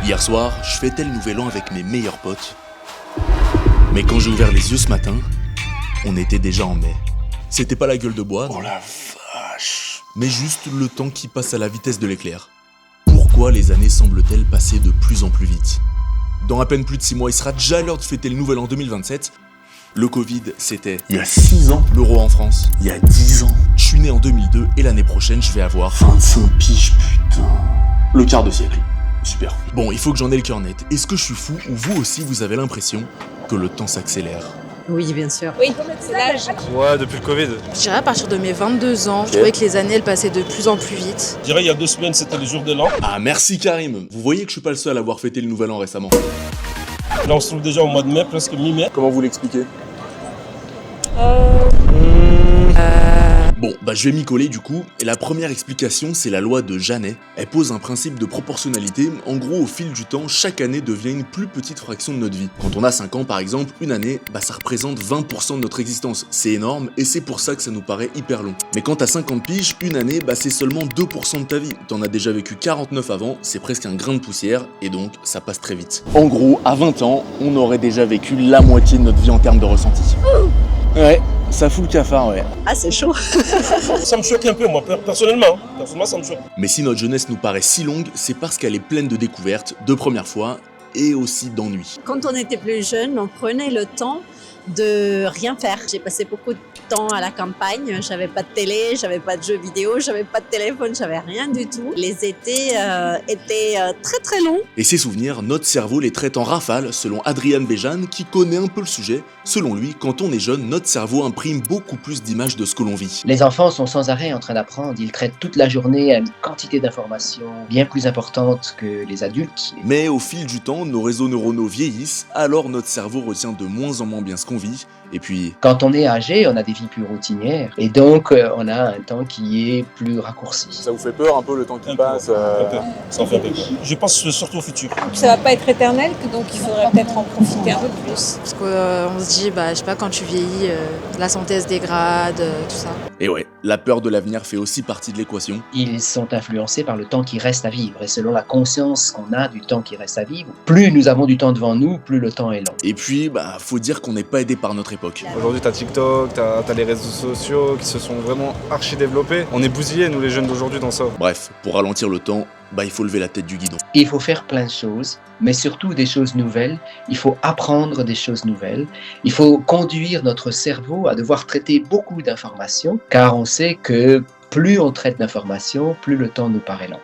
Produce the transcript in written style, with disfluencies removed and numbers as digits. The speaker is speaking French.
Hier soir, je fêtais le nouvel an avec mes meilleurs potes. Mais quand j'ai ouvert les yeux ce matin, on était déjà en mai. C'était pas la gueule de bois, Oh la vache. mais juste le temps qui passe à la vitesse de l'éclair. Pourquoi les années semblent-elles passer de plus en plus vite? Dans à peine plus de 6 mois, il sera déjà l'heure de fêter le nouvel an 2027. Le Covid, c'était Il y a 6 ans. l'euro en France. Il y a 10 ans. Je suis né en 2002 et l'année prochaine, je vais avoir... 25 piges, putain. Le quart de siècle. Super. Bon, il faut que j'en ai le cœur net. Est-ce que je suis fou ou vous aussi vous avez l'impression que le temps s'accélère? Oui, bien sûr. Oui, c'est l'âge. Ouais, depuis le Covid. Je dirais à partir de mes 22 ans, je trouvais que les années elles passaient de plus en plus vite. Je dirais il y a 2 semaines, c'était le jour de l'an. Ah merci Karim. Vous voyez que je suis pas le seul à avoir fêté le nouvel an récemment. Là, on se trouve déjà au mois de mai, presque mi-mai. Comment vous l'expliquez? Bon, bah je vais m'y coller du coup, et la première explication c'est la loi de Janet. Elle pose un principe de proportionnalité, en gros au fil du temps, chaque année devient une plus petite fraction de notre vie. Quand on a 5 ans par exemple, une année, bah ça représente 20% de notre existence, c'est énorme, et c'est pour ça que ça nous paraît hyper long. Mais quand t'as 50 piges, une année, bah c'est seulement 2% de ta vie. T'en as déjà vécu 49 avant, c'est presque un grain de poussière, et donc ça passe très vite. En gros, à 20 ans, on aurait déjà vécu la moitié de notre vie en termes de ressenti. Ouais, ça fout le cafard, ouais. Ah, c'est chaud. Ça me choque un peu, moi, personnellement. Personnellement, ça me choque. Mais si notre jeunesse nous paraît si longue, c'est parce qu'elle est pleine de découvertes, de premières fois, et aussi d'ennuis. Quand on était plus jeune, on prenait le temps de rien faire. J'ai passé beaucoup de temps à la campagne, j'avais pas de télé, j'avais pas de jeux vidéo, j'avais pas de téléphone, j'avais rien du tout. Les étés étaient très très longs. Et ces souvenirs, notre cerveau les traite en rafale, selon Adrian Bejan, qui connaît un peu le sujet. Selon lui, quand on est jeune, notre cerveau imprime beaucoup plus d'images de ce que l'on vit. Les enfants sont sans arrêt en train d'apprendre, ils traitent toute la journée à une quantité d'informations bien plus importante que les adultes. Mais au fil du temps, nos réseaux neuronaux vieillissent, alors notre cerveau retient de moins en moins bien ce qu'on vit, et puis... Quand on est âgé, on a des vies plus routinières, et donc on a un temps qui est plus raccourci. Ça vous fait peur un peu le temps qui passe Un peu. Ça en fait un peu peur. Je pense surtout au futur. Ça va pas être éternel, donc il faudrait peut-être en profiter un peu plus. Parce qu'on se dit, je sais pas, quand tu vieillis, la santé elle se dégrade, tout ça. Et ouais, la peur de l'avenir fait aussi partie de l'équation. Ils sont influencés par le temps qui reste à vivre, et selon la conscience qu'on a du temps qui reste à vivre, plus nous avons du temps devant nous, plus le temps est long. Et puis, faut dire qu'on n'est pas aidé par notre époque. Aujourd'hui, t'as TikTok, t'as les réseaux sociaux qui se sont vraiment archi développés. On est bousillés, nous les jeunes d'aujourd'hui, dans ça. Bref, pour ralentir le temps, il faut lever la tête du guidon. Il faut faire plein de choses, mais surtout des choses nouvelles. Il faut apprendre des choses nouvelles. Il faut conduire notre cerveau à devoir traiter beaucoup d'informations, car on sait que plus on traite d'informations, plus le temps nous paraît long.